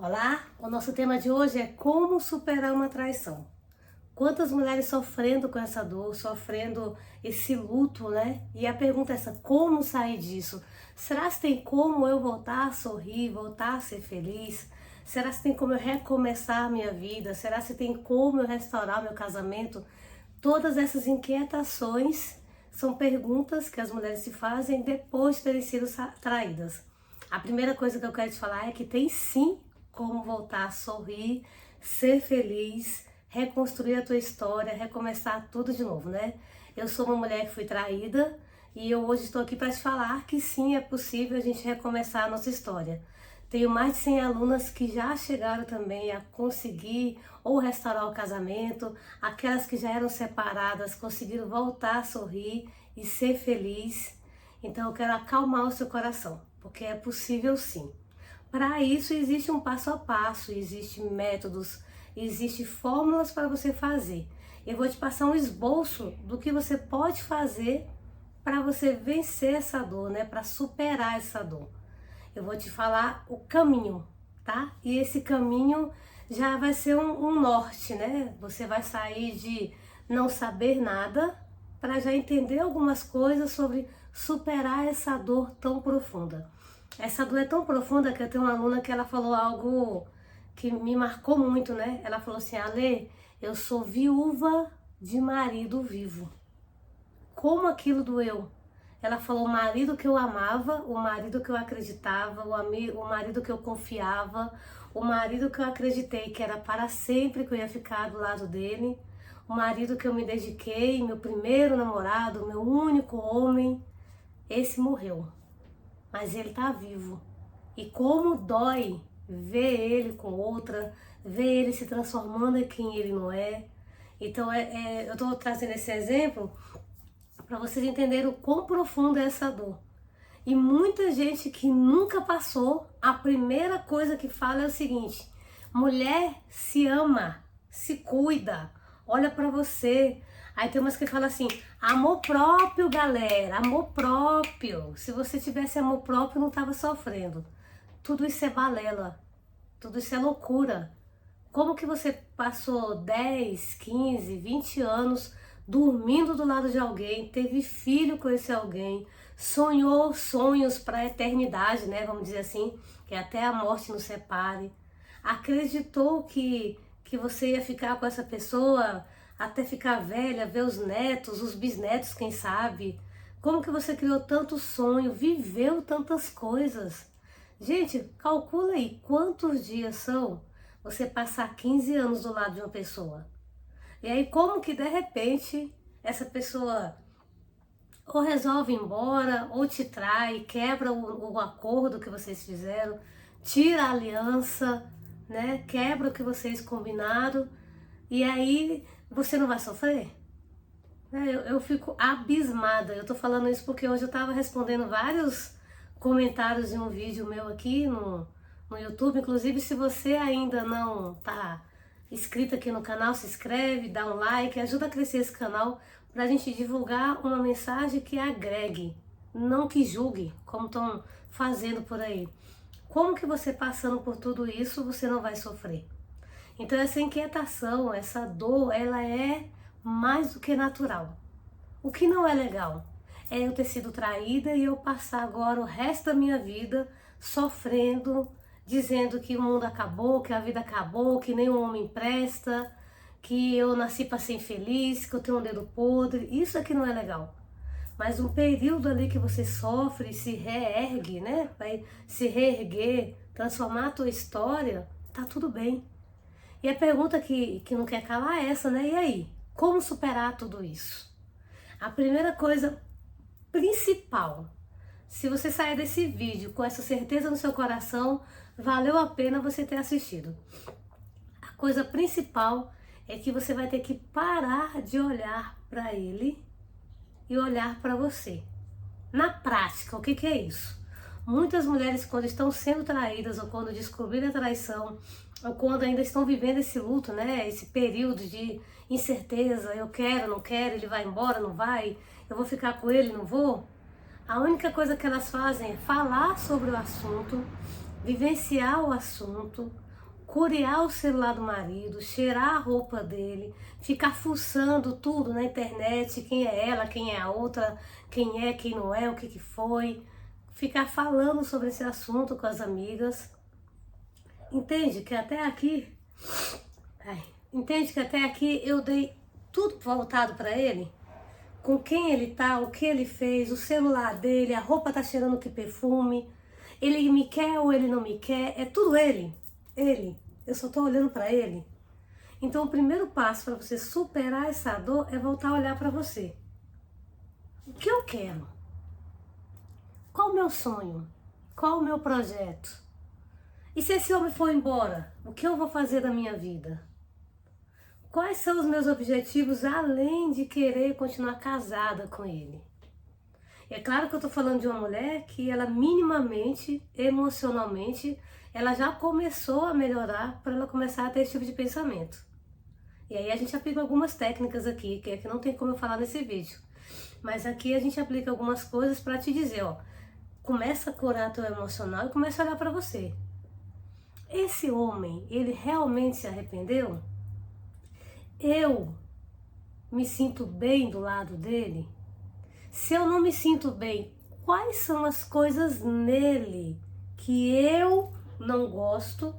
Olá, o nosso tema de hoje é como superar uma traição. Quantas mulheres sofrendo com essa dor, sofrendo esse luto, né? E a pergunta é essa, como sair disso? Será que tem como eu voltar a sorrir, voltar a ser feliz? Será que tem como eu recomeçar a minha vida? Será que tem como eu restaurar meu casamento? Todas essas inquietações são perguntas que as mulheres se fazem depois de terem sido traídas. A primeira coisa que eu quero te falar é que tem sim como voltar a sorrir, ser feliz, reconstruir a tua história, recomeçar tudo de novo, né? Eu sou uma mulher que fui traída e eu hoje estou aqui para te falar que sim, é possível a gente recomeçar a nossa história. Tenho mais de 100 alunas que já chegaram também a conseguir ou restaurar o casamento, aquelas que já eram separadas conseguiram voltar a sorrir e ser feliz. Então eu quero acalmar o seu coração, porque é possível sim. Para isso existe um passo a passo, existem métodos, existem fórmulas para você fazer. Eu vou te passar um esboço do que você pode fazer para você vencer essa dor, né? Para superar essa dor. Eu vou te falar o caminho, tá? E esse caminho já vai ser um norte, né? Você vai sair de não saber nada para já entender algumas coisas sobre superar essa dor tão profunda. Essa dor é tão profunda que eu tenho uma aluna que ela falou algo que me marcou muito, né? Ela falou assim, Ale, eu sou viúva de marido vivo. Como aquilo doeu? Ela falou, o marido que eu amava, o marido que eu acreditava, o marido que eu confiava, o marido que eu acreditei que era para sempre que eu ia ficar do lado dele, o marido que eu me dediquei, meu primeiro namorado, meu único homem, esse morreu. Mas ele tá vivo. E como dói ver ele com outra, ver ele se transformando em quem ele não é. Então eu tô trazendo esse exemplo para vocês entenderem o quão profunda é essa dor. E muita gente que nunca passou, a primeira coisa que fala é o seguinte: mulher se ama, se cuida, olha para você. Aí tem umas que falam assim, amor próprio, galera, amor próprio. Se você tivesse amor próprio, não tava sofrendo. Tudo isso é balela, tudo isso é loucura. Como que você passou 10, 15, 20 anos dormindo do lado de alguém, teve filho com esse alguém, sonhou sonhos para a eternidade, né? Vamos dizer assim, que até a morte nos separe. Acreditou que você ia ficar com essa pessoa até ficar velha, ver os netos, os bisnetos, quem sabe. Como que você criou tanto sonho, viveu tantas coisas. Gente, calcula aí quantos dias são você passar 15 anos do lado de uma pessoa. E aí como que de repente essa pessoa ou resolve ir embora, ou te trai, quebra o acordo que vocês fizeram, tira a aliança, né? Quebra o que vocês combinaram, e aí você não vai sofrer? Eu fico abismada. Eu tô falando isso porque hoje eu tava respondendo vários comentários em um vídeo meu aqui no YouTube. Inclusive, se você ainda não tá inscrito aqui no canal, se inscreve, dá um like, ajuda a crescer esse canal pra gente divulgar uma mensagem que agregue, não que julgue, como estão fazendo por aí. Como que você passando por tudo isso, você não vai sofrer? Então essa inquietação, essa dor, ela é mais do que natural. O que não é legal é eu ter sido traída e eu passar agora o resto da minha vida sofrendo, dizendo que o mundo acabou, que a vida acabou, que nenhum homem presta, que eu nasci para ser infeliz, que eu tenho um dedo podre. Isso aqui não é legal. Mas um período ali que você sofre, se reergue, né? Vai se reerguer, transformar a tua história, tá tudo bem. E a pergunta que não quer calar é essa, né? E aí? Como superar tudo isso? A primeira coisa principal, se você sair desse vídeo com essa certeza no seu coração, valeu a pena você ter assistido. A coisa principal é que você vai ter que parar de olhar para ele e olhar para você. Na prática, o que é isso? Muitas mulheres, quando estão sendo traídas, ou quando descobriram a traição, ou quando ainda estão vivendo esse luto, né? Esse período de incerteza, eu quero, não quero, ele vai embora, não vai, eu vou ficar com ele, não vou. A única coisa que elas fazem é falar sobre o assunto, vivenciar o assunto, curiar o celular do marido, cheirar a roupa dele, ficar fuçando tudo na internet, quem é ela, quem é a outra, quem é, quem não é, o que que foi, ficar falando sobre esse assunto com as amigas. Entende que até aqui, entende que até aqui eu dei tudo voltado para ele? Com quem ele tá, o que ele fez, o celular dele, a roupa tá cheirando que perfume, ele me quer ou ele não me quer, é tudo ele. Eu só tô olhando para ele. Então o primeiro passo para você superar essa dor é voltar a olhar para você. O que eu quero? Qual o meu sonho? Qual o meu projeto? E se esse homem for embora, o que eu vou fazer da minha vida? Quais são os meus objetivos além de querer continuar casada com ele? É claro que eu tô falando de uma mulher que ela minimamente, emocionalmente, ela já começou a melhorar para ela começar a ter esse tipo de pensamento. E aí a gente aplica algumas técnicas aqui, que é que não tem como eu falar nesse vídeo. Mas aqui a gente aplica algumas coisas para te dizer, ó, começa a curar teu emocional e começa a olhar para você. Esse homem, ele realmente se arrependeu? Eu me sinto bem do lado dele? Se eu não me sinto bem, quais são as coisas nele que eu não gosto,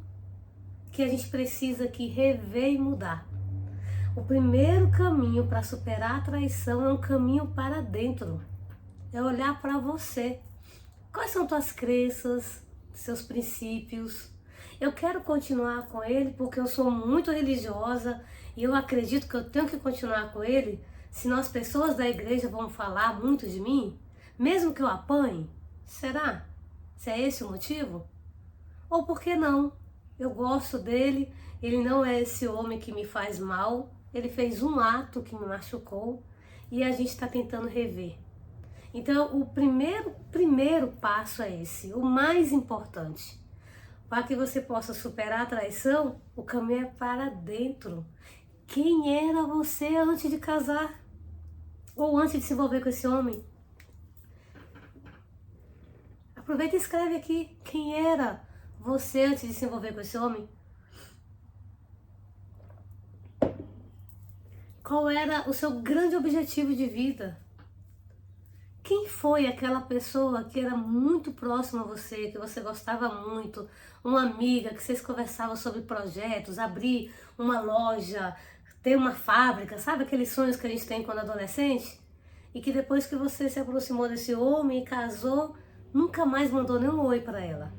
que a gente precisa aqui rever e mudar? O primeiro caminho para superar a traição é um caminho para dentro. É olhar para você. Quais são tuas crenças, seus princípios? Eu quero continuar com ele porque eu sou muito religiosa e eu acredito que eu tenho que continuar com ele, senão as pessoas da igreja vão falar muito de mim, mesmo que eu apanhe. Será? Se é esse o motivo? Ou por que não? Eu gosto dele, ele não é esse homem que me faz mal, ele fez um ato que me machucou e a gente está tentando rever. Então o primeiro passo é esse, o mais importante. Para que você possa superar a traição, o caminho é para dentro. Quem era você antes de casar? Ou antes de se envolver com esse homem? Aproveita e escreve aqui. Quem era você antes de se envolver com esse homem? Qual era o seu grande objetivo de vida? Quem foi aquela pessoa que era muito próxima a você, que você gostava muito? Uma amiga que vocês conversavam sobre projetos, abrir uma loja, ter uma fábrica, sabe aqueles sonhos que a gente tem quando adolescente? E que depois que você se aproximou desse homem e casou, nunca mais mandou nem um oi para ela.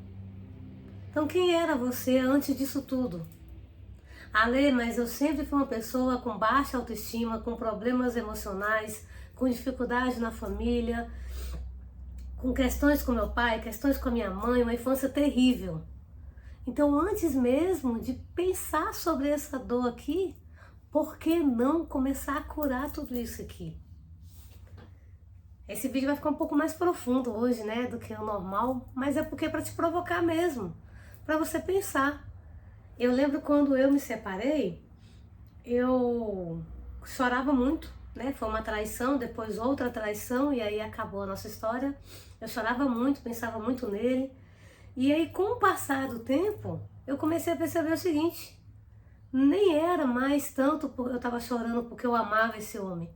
Então quem era você antes disso tudo? Ale, mas eu sempre fui uma pessoa com baixa autoestima, com problemas emocionais, com dificuldade na família, com questões com meu pai, questões com a minha mãe, uma infância terrível. Então, antes mesmo de pensar sobre essa dor aqui, por que não começar a curar tudo isso aqui? Esse vídeo vai ficar um pouco mais profundo hoje, né, do que o normal, mas é porque é para te provocar mesmo, para você pensar. Eu lembro quando eu me separei, eu chorava muito, né? Foi uma traição, depois outra traição e aí acabou a nossa história. Eu chorava muito, pensava muito nele. E aí, com o passar do tempo, eu comecei a perceber o seguinte: nem era mais tanto porque eu estava chorando porque eu amava esse homem.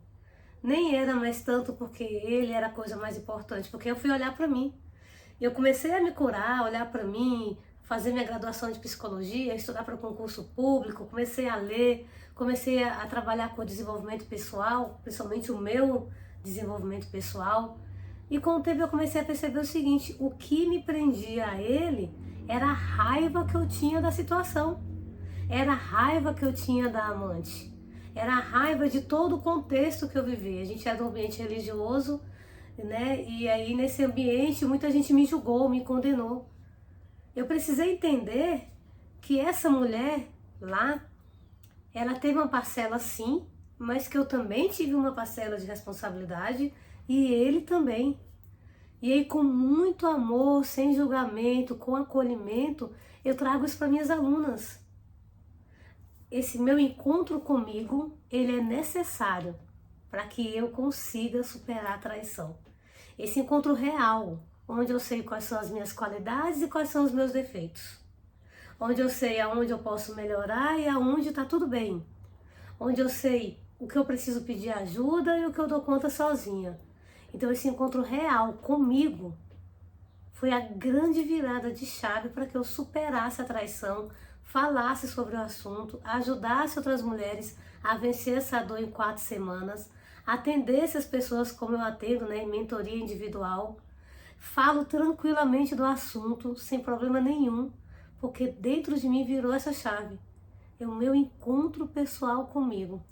Nem era mais tanto porque ele era a coisa mais importante, porque eu fui olhar para mim. Eu comecei a me curar, olhar para mim, fazer minha graduação de psicologia, estudar para concurso público, comecei a ler, comecei a trabalhar com o desenvolvimento pessoal, principalmente o meu desenvolvimento pessoal. E com o tempo eu comecei a perceber o seguinte: o que me prendia a ele era a raiva que eu tinha da situação, era a raiva que eu tinha da amante, era a raiva de todo o contexto que eu vivia. A gente era um ambiente religioso, né? E aí nesse ambiente muita gente me julgou, me condenou. Eu precisei entender que essa mulher lá, ela teve uma parcela sim, mas que eu também tive uma parcela de responsabilidade e ele também. E aí, com muito amor, sem julgamento, com acolhimento, eu trago isso para minhas alunas. Esse meu encontro comigo, ele é necessário para que eu consiga superar a traição. Esse encontro real, onde eu sei quais são as minhas qualidades e quais são os meus defeitos. onde eu sei aonde eu posso melhorar e aonde está tudo bem, onde eu sei o que eu preciso pedir ajuda e o que eu dou conta sozinha. Então esse encontro real comigo foi a grande virada de chave para que eu superasse a traição, falasse sobre o assunto, ajudasse outras mulheres a vencer essa dor em 4 semanas, atendesse as pessoas como eu atendo, né, em mentoria individual. Falo tranquilamente do assunto, sem problema nenhum, porque dentro de mim virou essa chave. É o meu encontro pessoal comigo.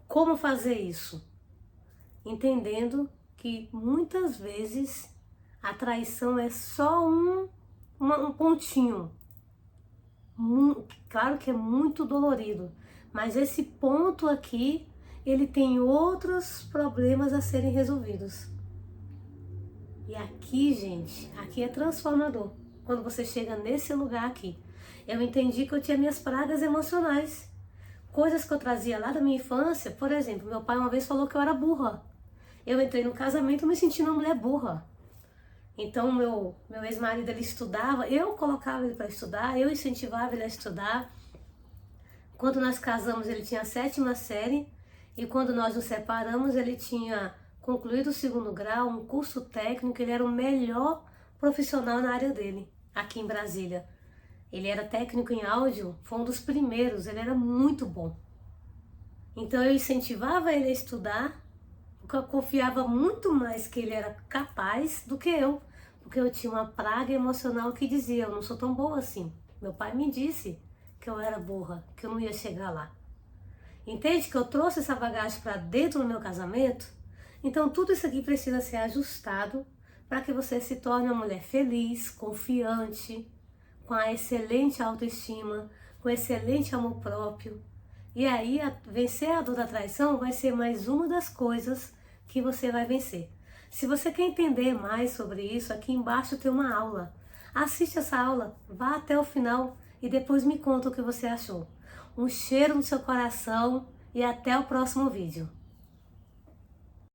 Como fazer isso? Entendendo que muitas vezes a traição é só um pontinho. Claro que é muito dolorido, mas esse ponto aqui, ele tem outros problemas a serem resolvidos. E aqui, gente, aqui é transformador. Quando você chega nesse lugar aqui, eu entendi que eu tinha minhas pragas emocionais. Coisas que eu trazia lá da minha infância. Por exemplo, meu pai uma vez falou que eu era burra. Eu entrei no casamento me sentindo uma mulher burra. Então, meu ex-marido, ele estudava, eu colocava ele para estudar, eu incentivava ele a estudar. Quando nós casamos, ele tinha a 7ª série, e quando nós nos separamos, ele tinha concluído o 2º grau, um curso técnico, ele era o melhor profissional na área dele, aqui em Brasília. Ele era técnico em áudio, foi um dos primeiros, ele era muito bom. Então eu incentivava ele a estudar, porque eu confiava muito mais que ele era capaz do que eu, porque eu tinha uma praga emocional que dizia, eu não sou tão boa assim. Meu pai me disse que eu era burra, que eu não ia chegar lá. Entende que eu trouxe essa bagagem para dentro do meu casamento? Então tudo isso aqui precisa ser ajustado para que você se torne uma mulher feliz, confiante, com a excelente autoestima, com excelente amor próprio. E aí vencer a dor da traição vai ser mais uma das coisas que você vai vencer. Se você quer entender mais sobre isso, aqui embaixo tem uma aula. Assiste essa aula, vá até o final e depois me conta o que você achou. Um cheiro no seu coração e até o próximo vídeo.